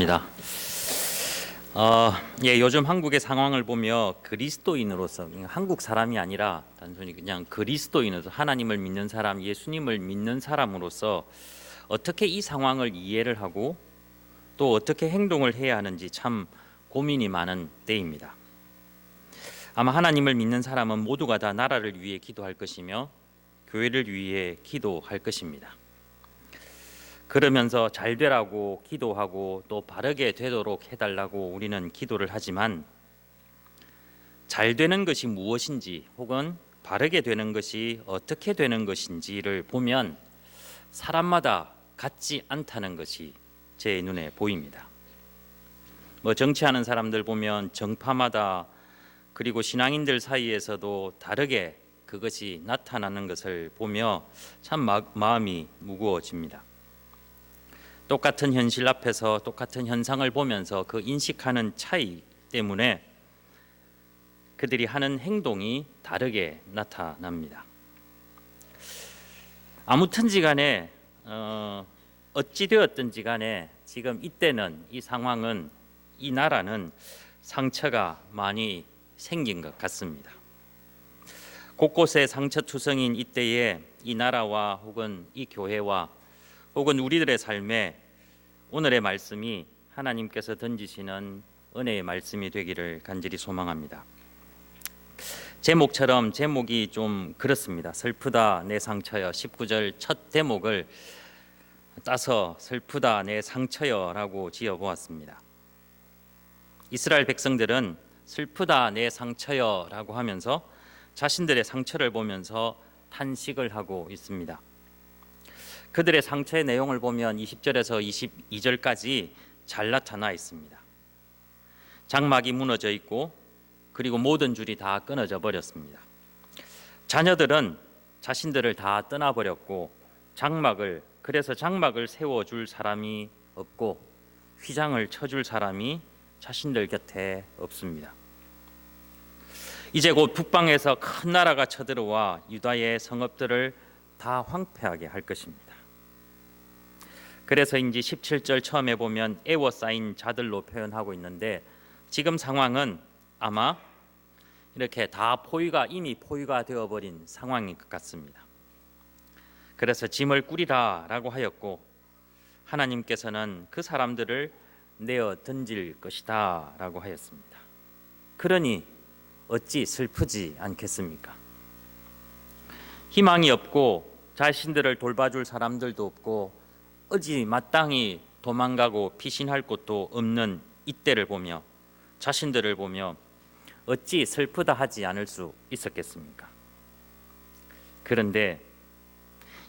반갑습니다. 요즘 한국의 상황을 보며 그리스도인으로서 한국 사람이 아니라 단순히 그냥 그리스도인으로서 하나님을 믿는 사람, 예수님을 믿는 사람으로서 어떻게 이 상황을 이해를 하고 또 어떻게 행동을 해야 하는지 참 고민이 많은 때입니다. 아마 하나님을 믿는 사람은 모두가 다 나라를 위해 기도할 것이며 교회를 위해 기도할 것입니다. 그러면서 잘 되라고 기도하고 또 바르게 되도록 해달라고 우리는 기도를 하지만 잘 되는 것이 무엇인지 혹은 바르게 되는 것이 어떻게 되는 것인지를 보면 사람마다 같지 않다는 것이 제 눈에 보입니다. 정치하는 사람들 보면 정파마다 그리고 신앙인들 사이에서도 다르게 그것이 나타나는 것을 보며 참 마음이 무거워집니다. 똑같은 현실 앞에서 똑같은 현상을 보면서 그 인식하는 차이 때문에 그들이 하는 행동이 다르게 나타납니다. 아무튼지 간에 어찌 되었든지 간에 지금 이때는 이 상황은 이 나라는 상처가 많이 생긴 것 같습니다. 곳곳에 상처투성인 이때에 이 나라와 혹은 이 교회와 혹은 우리들의 삶에 오늘의 말씀이 하나님께서 던지시는 은혜의 말씀이 되기를 간절히 소망합니다. 제목이 좀 그렇습니다. 슬프다 내 상처여. 19절 첫 대목을 따서 슬프다 내 상처여 라고 지어보았습니다. 이스라엘 백성들은 슬프다 내 상처여 라고 하면서 자신들의 상처를 보면서 탄식을 하고 있습니다. 그들의 상처의 내용을 보면 20절에서 22절까지 잘 나타나 있습니다. 장막이 무너져 있고 그리고 모든 줄이 다 끊어져 버렸습니다. 자녀들은 자신들을 다 떠나버렸고 그래서 장막을 세워줄 사람이 없고 휘장을 쳐줄 사람이 자신들 곁에 없습니다. 이제 곧 북방에서 큰 나라가 쳐들어와 유다의 성읍들을 다 황폐하게 할 것입니다. 그래서인지 17절 처음에 보면 애워싸인 자들로 표현하고 있는데 지금 상황은 아마 이렇게 이미 포위가 되어버린 상황인 것 같습니다. 그래서 짐을 꾸리라 라고 하였고 하나님께서는 그 사람들을 내어 던질 것이다 라고 하였습니다. 그러니 어찌 슬프지 않겠습니까? 희망이 없고 자신들을 돌봐줄 사람들도 없고 어찌 마땅히 도망가고 피신할 곳도 없는 이때를 보며 자신들을 보며 어찌 슬프다 하지 않을 수 있었겠습니까? 그런데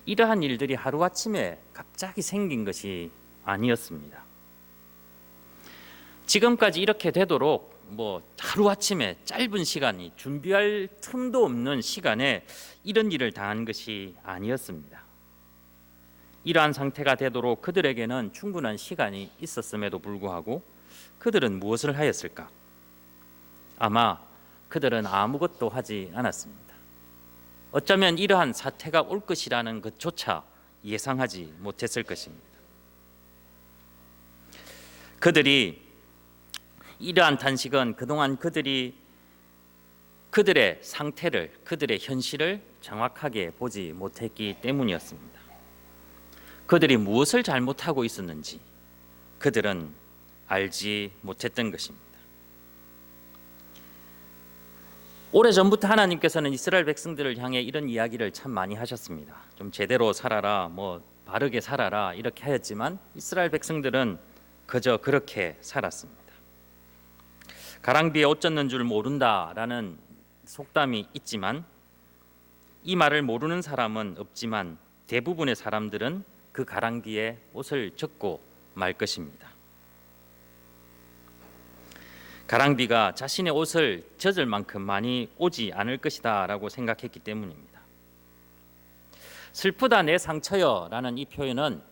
이러한 일들이 하루아침에 갑자기 생긴 것이 아니었습니다. 지금까지 이렇게 되도록 하루아침에 짧은 시간이 준비할 틈도 없는 시간에 이런 일을 당한 것이 아니었습니다. 이러한 상태가 되도록 그들에게는 충분한 시간이 있었음에도 불구하고 그들은 무엇을 하였을까? 아마 그들은 아무것도 하지 않았습니다. 어쩌면 이러한 사태가 올 것이라는 것조차 예상하지 못했을 것입니다. 그들이 이러한 탄식은 그동안 그들이 그들의 상태를, 그들의 현실을 정확하게 보지 못했기 때문이었습니다. 그들이 무엇을 잘못하고 있었는지 그들은 알지 못했던 것입니다. 오래전부터 하나님께서는 이스라엘 백성들을 향해 이런 이야기를 참 많이 하셨습니다. 좀 제대로 살아라, 바르게 살아라 이렇게 하였지만 이스라엘 백성들은 그저 그렇게 살았습니다. 가랑비에 옷 젖는 줄 모른다라는 속담이 있지만 이 말을 모르는 사람은 없지만 대부분의 사람들은 그 가랑비에 옷을 젖고 말 것입니다. 가랑비가 자신의 옷을 젖을 만큼 많이 오지 않을 것이다 라고 생각했기 때문입니다. 슬프다 내 상처여 라는 이 표현은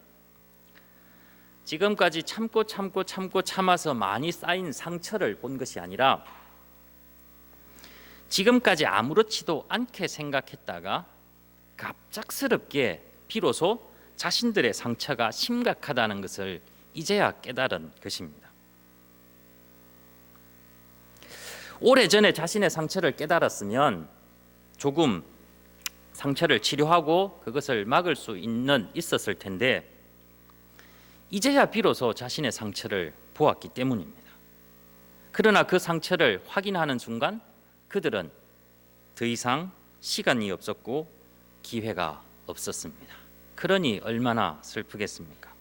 지금까지 참아서 많이 쌓인 상처를 본 것이 아니라 지금까지 아무렇지도 않게 생각했다가 갑작스럽게 비로소 자신들의 상처가 심각하다는 것을 이제야 깨달은 것입니다. 오래전에 자신의 상처를 깨달았으면 조금 상처를 치료하고 그것을 막을 수 있었을 텐데 이제야 비로소 자신의 상처를 보았기 때문입니다. 그러나 그 상처를 확인하는 순간 그들은 더 이상 시간이 없었고 기회가 없었습니다. 그러니 얼마나 슬프겠습니까?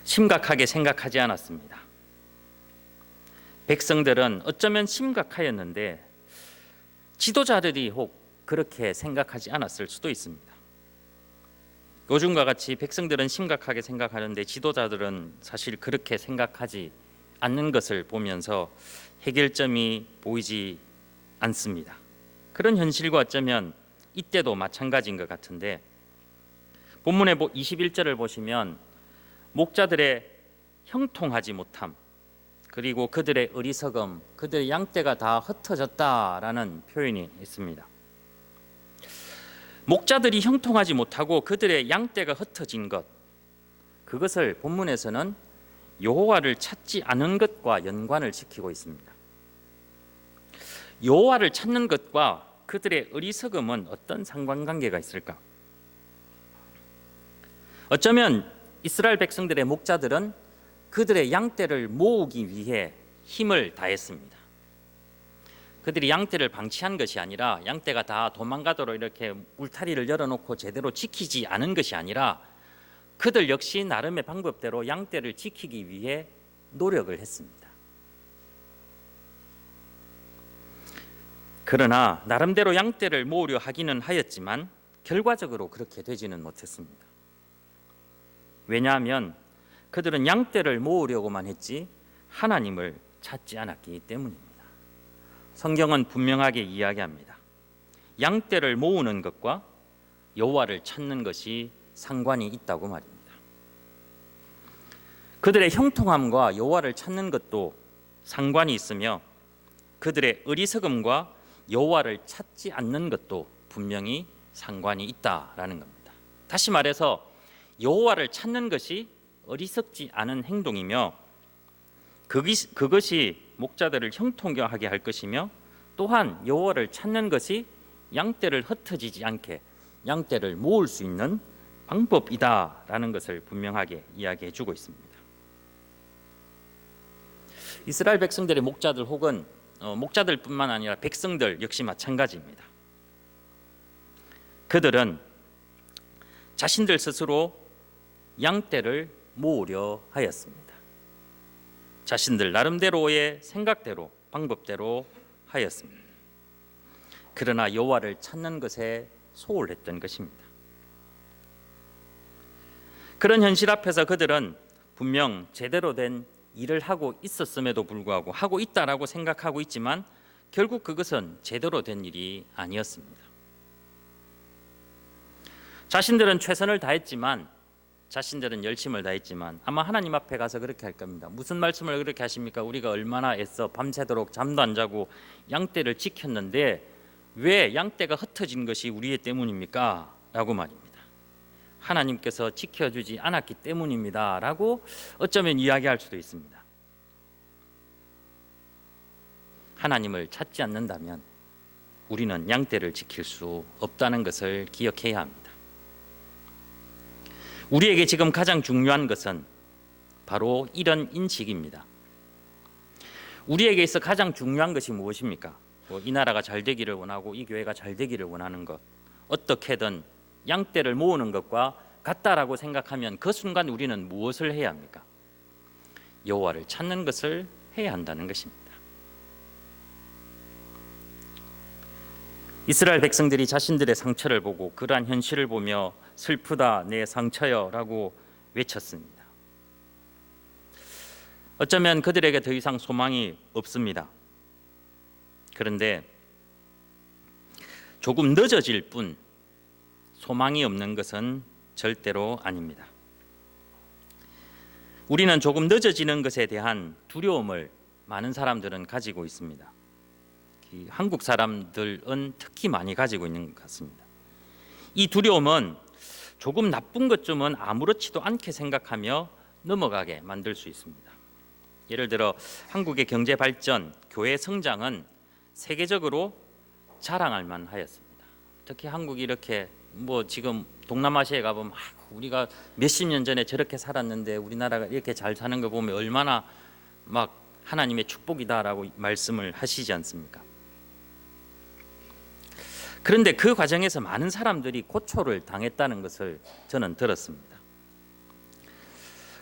심각하게 생각하지 않았습니다. 백성들은 어쩌면 심각하였는데 지도자들이 혹 그렇게 생각하지 않았을 수도 있습니다. 요즘과 같이 백성들은 심각하게 생각하는데 지도자들은 사실 그렇게 생각하지 않는 것을 보면서 해결점이 보이지 않습니다. 그런 현실과 어쩌면 이때도 마찬가지인 것 같은데 본문의 21절을 보시면 목자들의 형통하지 못함 그리고 그들의 어리석음, 그들의 양떼가 다 흩어졌다라는 표현이 있습니다. 목자들이 형통하지 못하고 그들의 양떼가 흩어진 것, 그것을 본문에서는 여호와를 찾지 않은 것과 연관을 시키고 있습니다. 여호와를 찾는 것과 그들의 어리석음은 어떤 상관관계가 있을까? 어쩌면 이스라엘 백성들의 목자들은 그들의 양떼를 모으기 위해 힘을 다했습니다. 그들이 양떼를 방치한 것이 아니라 양떼가 다 도망가도록 이렇게 울타리를 열어놓고 제대로 지키지 않은 것이 아니라 그들 역시 나름의 방법대로 양떼를 지키기 위해 노력을 했습니다. 그러나 나름대로 양떼를 모으려 하기는 하였지만 결과적으로 그렇게 되지는 못했습니다. 왜냐하면 그들은 양떼를 모으려고만 했지 하나님을 찾지 않았기 때문입니다. 성경은 분명하게 이야기합니다. 양떼를 모으는 것과 여호와를 찾는 것이 상관이 있다고 말입니다. 그들의 형통함과 여호와를 찾는 것도 상관이 있으며 그들의 어리석음과 여호와를 찾지 않는 것도 분명히 상관이 있다라는 겁니다. 다시 말해서 여호와를 찾는 것이 어리석지 않은 행동이며 그것이 목자들을 형통하게 할 것이며 또한 여호와를 찾는 것이 양떼를 흩어지지 않게 양떼를 모을 수 있는 방법이다라는 것을 분명하게 이야기해 주고 있습니다. 이스라엘 백성들의 목자들 혹은 목자들뿐만 아니라 백성들 역시 마찬가지입니다. 그들은 자신들 스스로 양떼를 모으려 하였습니다. 자신들 나름대로의 생각대로 방법대로 하였습니다. 그러나 여호와를 찾는 것에 소홀했던 것입니다. 그런 현실 앞에서 그들은 분명 제대로 된 일을 하고 있었음에도 불구하고 하고 있다라고 생각하고 있지만 결국 그것은 제대로 된 일이 아니었습니다. 자신들은 최선을 다했지만 자신들은 열심을 다했지만 아마 하나님 앞에 가서 그렇게 할 겁니다. 무슨 말씀을 그렇게 하십니까? 우리가 얼마나 애써 밤새도록 잠도 안 자고 양떼를 지켰는데 왜 양떼가 흩어진 것이 우리의 때문입니까? 라고 말입니다. 하나님께서 지켜주지 않았기 때문입니다 라고 어쩌면 이야기할 수도 있습니다. 하나님을 찾지 않는다면 우리는 양떼를 지킬 수 없다는 것을 기억해야 합니다. 우리에게 지금 가장 중요한 것은 바로 이런 인식입니다. 우리에게 있어 가장 중요한 것이 무엇입니까? 이 나라가 잘 되기를 원하고 이 교회가 잘 되기를 원하는 것, 어떻게든 양떼를 모으는 것과 같다라고 생각하면 그 순간 우리는 무엇을 해야 합니까? 여호와를 찾는 것을 해야 한다는 것입니다. 이스라엘 백성들이 자신들의 상처를 보고 그러한 현실을 보며 슬프다 내 상처여 라고 외쳤습니다. 어쩌면 그들에게 더 이상 소망이 없습니다. 그런데 조금 늦어질 뿐 소망이 없는 것은 절대로 아닙니다. 우리는 조금 늦어지는 것에 대한 두려움을 많은 사람들은 가지고 있습니다. 한국 사람들은 특히 많이 가지고 있는 것 같습니다. 이 두려움은 조금 나쁜 것쯤은 아무렇지도 않게 생각하며 넘어가게 만들 수 있습니다. 예를 들어 한국의 경제 발전, 교회 성장은 세계적으로 자랑할 만하였습니다. 특히 한국이 이렇게 지금 동남아시아에 가보면 우리가 몇십 년 전에 저렇게 살았는데 우리나라가 이렇게 잘 사는 거 보면 얼마나 막 하나님의 축복이다라고 말씀을 하시지 않습니까? 그런데 그 과정에서 많은 사람들이 고초를 당했다는 것을 저는 들었습니다.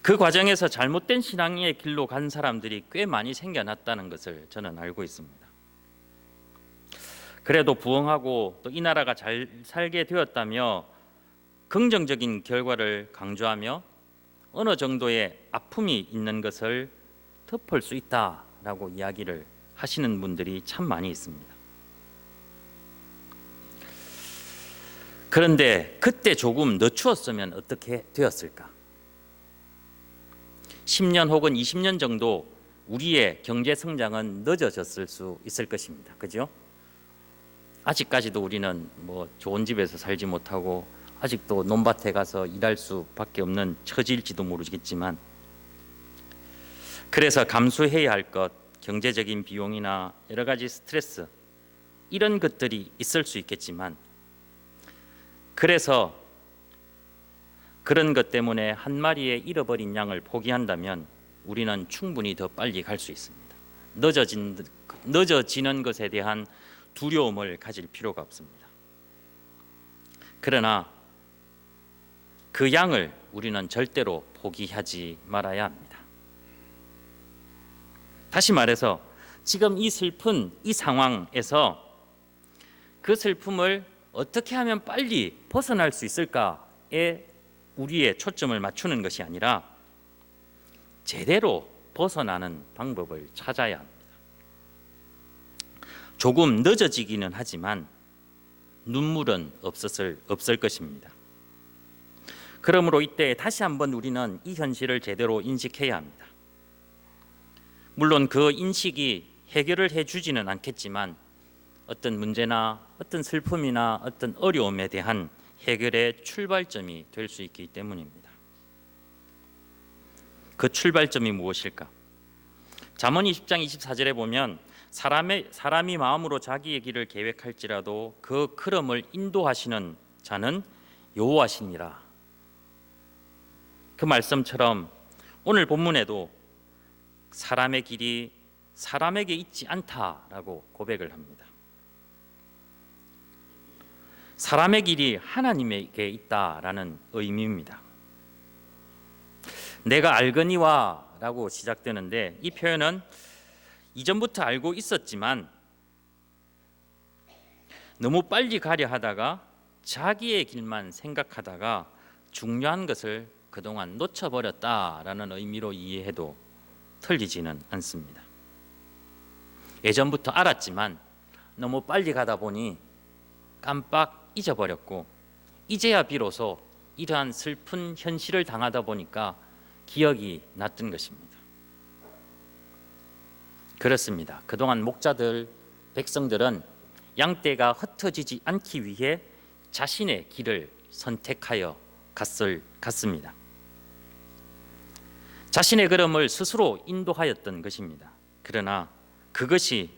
그 과정에서 잘못된 신앙의 길로 간 사람들이 꽤 많이 생겨났다는 것을 저는 알고 있습니다. 그래도 부흥하고 또 이 나라가 잘 살게 되었다며 긍정적인 결과를 강조하며 어느 정도의 아픔이 있는 것을 덮을 수 있다라고 이야기를 하시는 분들이 참 많이 있습니다. 그런데 그때 조금 늦추었으면 어떻게 되었을까? 10년 혹은 20년 정도 우리의 경제 성장은 늦어졌을 수 있을 것입니다. 그죠? 아직까지도 우리는 좋은 집에서 살지 못하고 아직도 논밭에 가서 일할 수밖에 없는 처지일지도 모르겠지만, 그래서 감수해야 할 것, 경제적인 비용이나 여러 가지 스트레스 이런 것들이 있을 수 있겠지만, 그래서 그런 것 때문에 한 마리의 잃어버린 양을 포기한다면 우리는 충분히 더 빨리 갈 수 있습니다. 늦어지는 것에 대한 두려움을 가질 필요가 없습니다. 그러나 그 양을 우리는 절대로 포기하지 말아야 합니다. 다시 말해서 지금 이 슬픈 이 상황에서 그 슬픔을 어떻게 하면 빨리 벗어날 수 있을까에 우리의 초점을 맞추는 것이 아니라 제대로 벗어나는 방법을 찾아야 합니다. 조금 늦어지기는 하지만 눈물은 없을 것입니다. 그러므로 이때 다시 한번 우리는 이 현실을 제대로 인식해야 합니다. 물론 그 인식이 해결을 해주지는 않겠지만 어떤 문제나 어떤 슬픔이나 어떤 어려움에 대한 해결의 출발점이 될 수 있기 때문입니다. 그 출발점이 무엇일까? 잠언 20장 24절에 보면 사람이 마음으로 자기의 길을 계획할지라도 그 걸음을 인도하시는 자는 여호와시니라. 그 말씀처럼 오늘 본문에도 사람의 길이 사람에게 있지 않다라고 고백을 합니다. 사람의 길이 하나님에게 있다라는 의미입니다. 내가 알거니와 라고 시작되는데 이 표현은 이전부터 알고 있었지만 너무 빨리 가려 하다가 자기의 길만 생각하다가 중요한 것을 그동안 놓쳐버렸다라는 의미로 이해해도 틀리지는 않습니다. 예전부터 알았지만 너무 빨리 가다 보니 깜빡 잊어버렸고 이제야 비로소 이러한 슬픈 현실을 당하다 보니까 기억이 났던 것입니다. 그렇습니다. 그동안 목자들, 백성들은 양떼가 흩어지지 않기 위해 자신의 길을 선택하여 갔습니다. 자신의 걸음을 스스로 인도하였던 것입니다. 그러나 그것이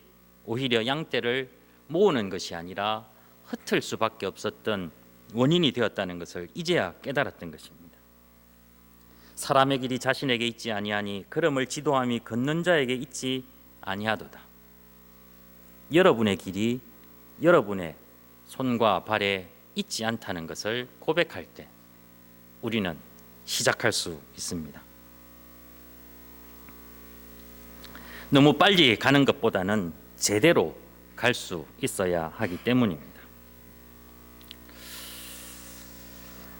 오히려 양떼를 모으는 것이 아니라 흩을 수밖에 없었던 원인이 되었다는 것을 이제야 깨달았던 것입니다. 사람의 길이 자신에게 있지 아니하니 걸음을 지도함이 걷는 자에게 있지 아니하도다. 여러분의 길이 여러분의 손과 발에 있지 않다는 것을 고백할 때 우리는 시작할 수 있습니다. 너무 빨리 가는 것보다는 제대로 갈 수 있어야 하기 때문입니다.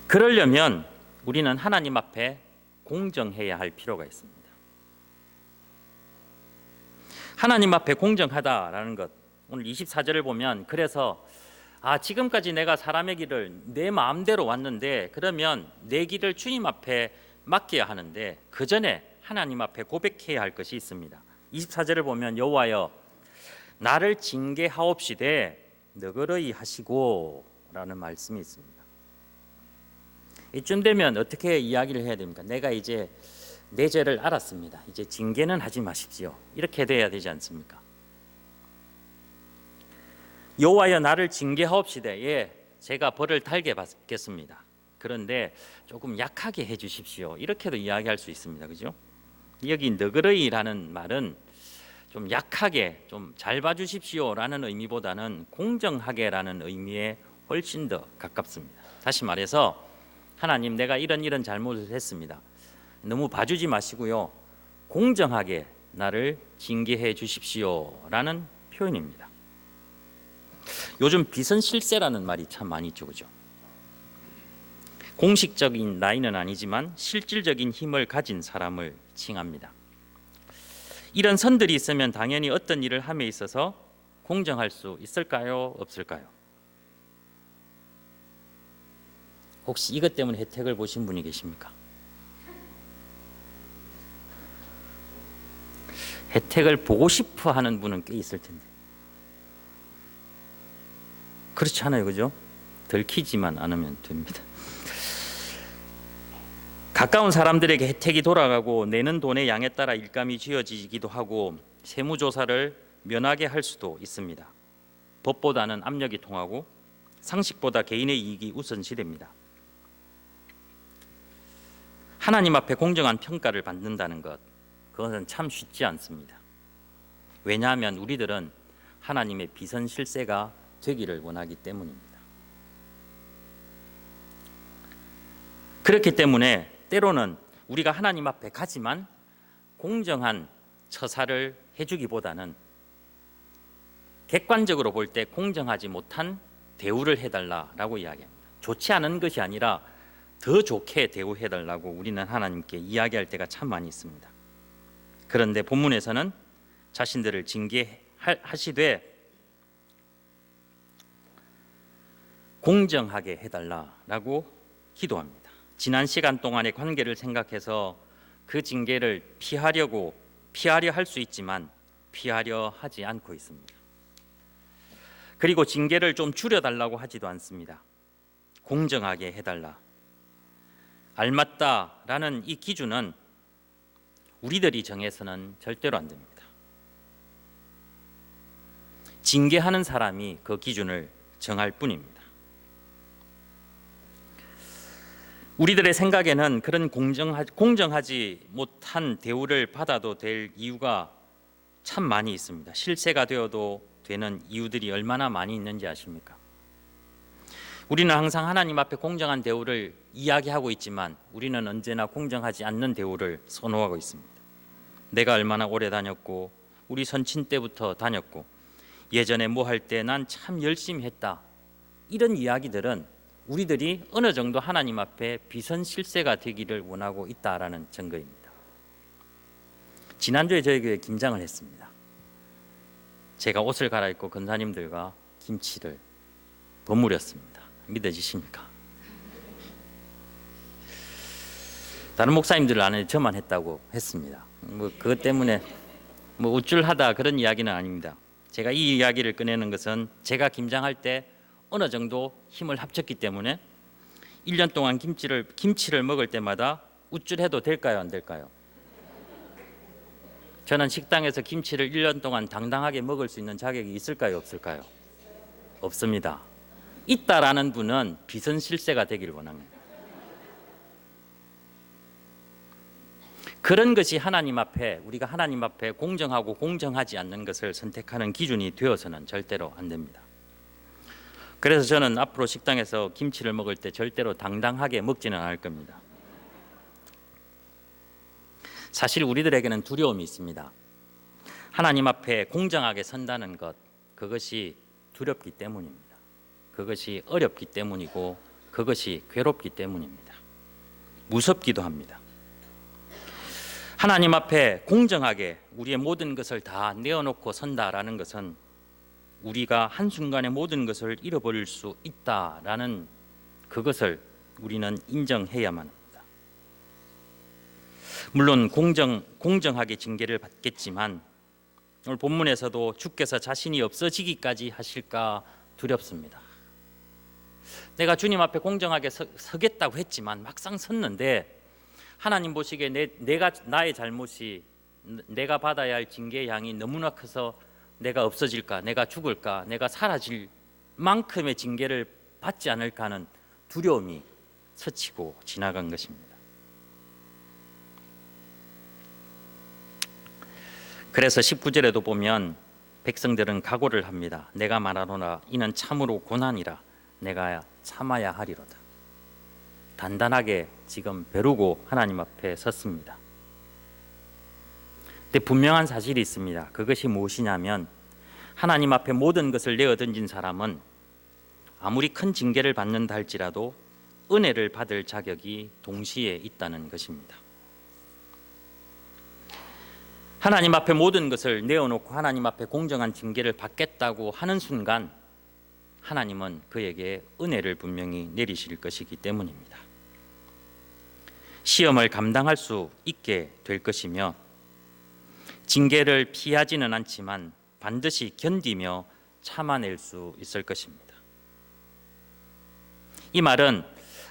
그러려면 우리는 하나님 앞에 공정해야 할 필요가 있습니다. 하나님 앞에 공정하다라는 것, 오늘 24절을 보면 그래서 지금까지 내가 사람의 길을 내 마음대로 왔는데 그러면 내 길을 주님 앞에 맡겨야 하는데 그 전에 하나님 앞에 고백해야 할 것이 있습니다. 24절을 보면 여호와여 나를 징계하옵시되 너그러이 하시고 라는 말씀이 있습니다. 이쯤 되면 어떻게 이야기를 해야 됩니까? 내가 이제 내 죄를 알았습니다. 이제 징계는 하지 마십시오. 이렇게 돼야 되지 않습니까? 여호와여 나를 징계하옵시되 예, 제가 벌을 달게 받겠습니다. 그런데 조금 약하게 해주십시오. 이렇게도 이야기할 수 있습니다. 그죠? 여기 너그러이라는 말은 좀 약하게 좀 잘 봐주십시오라는 의미보다는 공정하게라는 의미에 훨씬 더 가깝습니다. 다시 말해서 하나님 내가 이런 잘못을 했습니다. 너무 봐주지 마시고요. 공정하게 나를 징계해 주십시오라는 표현입니다. 요즘 비선실세라는 말이 참 많이 있죠. 그죠? 공식적인 나이는 아니지만 실질적인 힘을 가진 사람을 칭합니다. 이런 선들이 있으면 당연히 어떤 일을 함에 있어서 공정할 수 있을까요? 없을까요? 혹시 이것 때문에 혜택을 보신 분이 계십니까? 혜택을 보고 싶어 하는 분은 꽤 있을 텐데 그렇지 않아요. 그죠? 들키지만 않으면 됩니다. 가까운 사람들에게 혜택이 돌아가고 내는 돈의 양에 따라 일감이 쥐어지기도 하고 세무조사를 면하게 할 수도 있습니다. 법보다는 압력이 통하고 상식보다 개인의 이익이 우선시됩니다. 하나님 앞에 공정한 평가를 받는다는 것, 그것은 참 쉽지 않습니다. 왜냐하면 우리들은 하나님의 비선실세가 되기를 원하기 때문입니다. 그렇기 때문에 때로는 우리가 하나님 앞에 가지만 공정한 처사를 해주기보다는 객관적으로 볼 때 공정하지 못한 대우를 해달라고 이야기합니다. 좋지 않은 것이 아니라 더 좋게 대우해달라고 우리는 하나님께 이야기할 때가 참 많이 있습니다. 그런데 본문에서는 자신들을 징계하시되 공정하게 해달라고 기도합니다. 지난 시간 동안의 관계를 생각해서 그 징계를 피하려 할 수 있지만 피하려 하지 않고 있습니다. 그리고 징계를 좀 줄여달라고 하지도 않습니다. 공정하게 해달라. 알맞다라는 이 기준은 우리들이 정해서는 절대로 안 됩니다. 징계하는 사람이 그 기준을 정할 뿐입니다. 우리들의 생각에는 그런 공정하지 못한 대우를 받아도 될 이유가 참 많이 있습니다. 실세가 되어도 되는 이유들이 얼마나 많이 있는지 아십니까? 우리는 항상 하나님 앞에 공정한 대우를 이야기하고 있지만 우리는 언제나 공정하지 않는 대우를 선호하고 있습니다. 내가 얼마나 오래 다녔고 우리 선친 때부터 다녔고 예전에 뭐 할 때 난 참 열심히 했다. 이런 이야기들은 우리들이 어느 정도 하나님 앞에 비선실세가 되기를 원하고 있다라는 증거입니다. 지난주에 저희 교회 김장을 했습니다. 제가 옷을 갈아입고 권사님들과 김치를 버무렸습니다. 믿어지십니까? 다른 목사님들은 안 해, 저만 했다고 했습니다. 그것 때문에 우쭐하다 그런 이야기는 아닙니다. 제가 이 이야기를 꺼내는 것은 제가 김장할 때 어느 정도 힘을 합쳤기 때문에 1년 동안 김치를 먹을 때마다 우쭐해도 될까요, 안 될까요? 저는 식당에서 김치를 1년 동안 당당하게 먹을 수 있는 자격이 있을까요, 없을까요? 없습니다. 있다라는 분은 비선실세가 되기를 원합니다. 그런 것이 하나님 앞에 우리가 하나님 앞에 공정하고 공정하지 않는 것을 선택하는 기준이 되어서는 절대로 안 됩니다. 그래서 저는 앞으로 식당에서 김치를 먹을 때 절대로 당당하게 먹지는 않을 겁니다. 사실 우리들에게는 두려움이 있습니다. 하나님 앞에 공정하게 선다는 것, 그것이 두렵기 때문입니다. 그것이 어렵기 때문이고 그것이 괴롭기 때문입니다. 무섭기도 합니다. 하나님 앞에 공정하게 우리의 모든 것을 다 내어놓고 선다라는 것은 우리가 한순간에 모든 것을 잃어버릴 수 있다라는 그것을 우리는 인정해야만 합니다. 물론 공정하게 징계를 받겠지만 오늘 본문에서도 주께서 자신이 없어지기까지 하실까 두렵습니다. 내가 주님 앞에 공정하게 서겠다고 했지만 막상 섰는데 하나님 보시기에 나의 잘못이, 내가 받아야 할 징계의 양이 너무나 커서 내가 없어질까, 내가 죽을까, 내가 사라질 만큼의 징계를 받지 않을까 하는 두려움이 스치고 지나간 것입니다. 그래서 19절에도 보면 백성들은 각오를 합니다. 내가 말하노라 이는 참으로 고난이라 내가 참아야 하리로다. 단단하게 지금 벼르고 하나님 앞에 섰습니다. 근데 분명한 사실이 있습니다. 그것이 무엇이냐면 하나님 앞에 모든 것을 내어 던진 사람은 아무리 큰 징계를 받는다 할지라도 은혜를 받을 자격이 동시에 있다는 것입니다. 하나님 앞에 모든 것을 내어놓고 하나님 앞에 공정한 징계를 받겠다고 하는 순간 하나님은 그에게 은혜를 분명히 내리실 것이기 때문입니다. 시험을 감당할 수 있게 될 것이며 징계를 피하지는 않지만 반드시 견디며 참아낼 수 있을 것입니다. 이 말은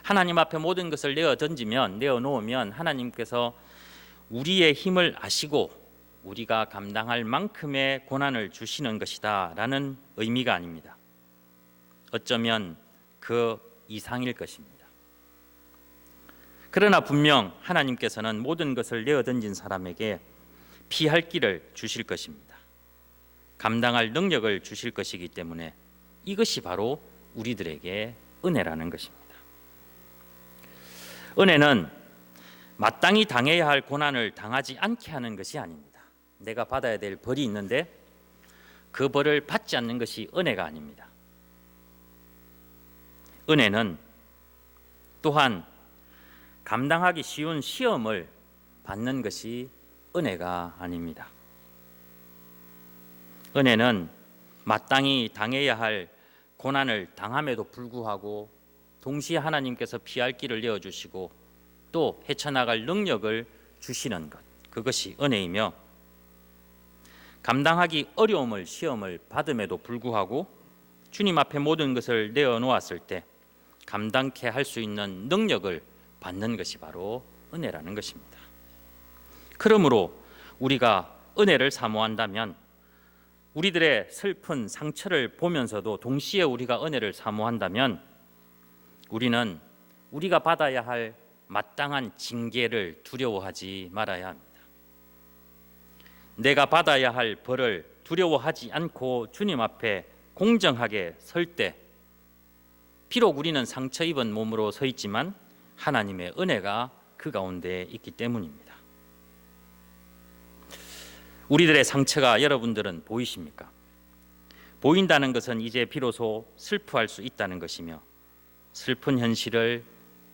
하나님 앞에 모든 것을 내어놓으면 하나님께서 우리의 힘을 아시고 우리가 감당할 만큼의 고난을 주시는 것이다 라는 의미가 아닙니다. 어쩌면 그 이상일 것입니다. 그러나 분명 하나님께서는 모든 것을 내어던진 사람에게 피할 길을 주실 것입니다. 감당할 능력을 주실 것이기 때문에 이것이 바로 우리들에게 은혜라는 것입니다. 은혜는 마땅히 당해야 할 고난을 당하지 않게 하는 것이 아닙니다. 내가 받아야 될 벌이 있는데 그 벌을 받지 않는 것이 은혜가 아닙니다. 은혜는 또한 감당하기 쉬운 시험을 받는 것이 은혜가 아닙니다. 은혜는 마땅히 당해야 할 고난을 당함에도 불구하고 동시에 하나님께서 피할 길을 내어주시고 또 헤쳐나갈 능력을 주시는 것, 그것이 은혜이며 감당하기 어려움을 시험을 받음에도 불구하고 주님 앞에 모든 것을 내어놓았을 때 감당케 할 수 있는 능력을 받는 것이 바로 은혜라는 것입니다. 그러므로 우리가 은혜를 사모한다면 우리들의 슬픈 상처를 보면서도 동시에 우리가 은혜를 사모한다면 우리는 우리가 받아야 할 마땅한 징계를 두려워하지 말아야 합니다. 내가 받아야 할 벌을 두려워하지 않고 주님 앞에 공정하게 설 때 비록 우리는 상처 입은 몸으로 서 있지만 하나님의 은혜가 그 가운데 있기 때문입니다. 우리들의 상처가 여러분들은 보이십니까? 보인다는 것은 이제 비로소 슬퍼할 수 있다는 것이며 슬픈 현실을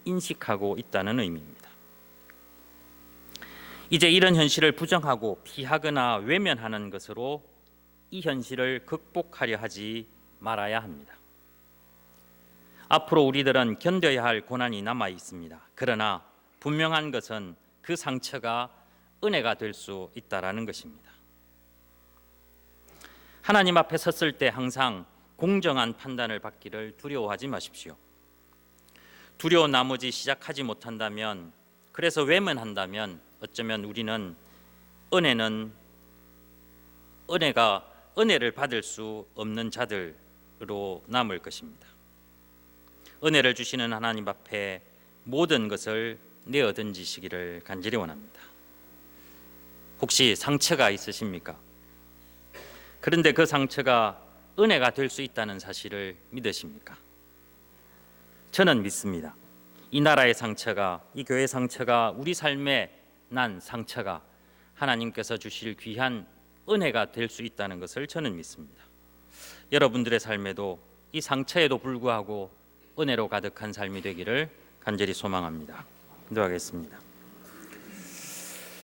인식하고 있다는 의미입니다. 이제 이런 현실을 부정하고 피하거나 외면하는 것으로 이 현실을 극복하려 하지 말아야 합니다. 앞으로 우리들은 견뎌야 할 고난이 남아 있습니다. 그러나 분명한 것은 그 상처가 은혜가 될 수 있다라는 것입니다. 하나님 앞에 섰을 때 항상 공정한 판단을 받기를 두려워하지 마십시오. 두려운 나머지 시작하지 못한다면, 그래서 외면한다면 어쩌면 우리는 은혜를 받을 수 없는 자들로 남을 것입니다. 은혜를 주시는 하나님 앞에 모든 것을 내어 던지시기를 간절히 원합니다. 혹시 상처가 있으십니까? 그런데 그 상처가 은혜가 될 수 있다는 사실을 믿으십니까? 저는 믿습니다. 이 나라의 상처가, 이 교회의 상처가, 우리 삶에 난 상처가 하나님께서 주실 귀한 은혜가 될 수 있다는 것을 저는 믿습니다. 여러분들의 삶에도 이 상처에도 불구하고 은혜로 가득한 삶이 되기를 간절히 소망합니다. 기도하겠습니다.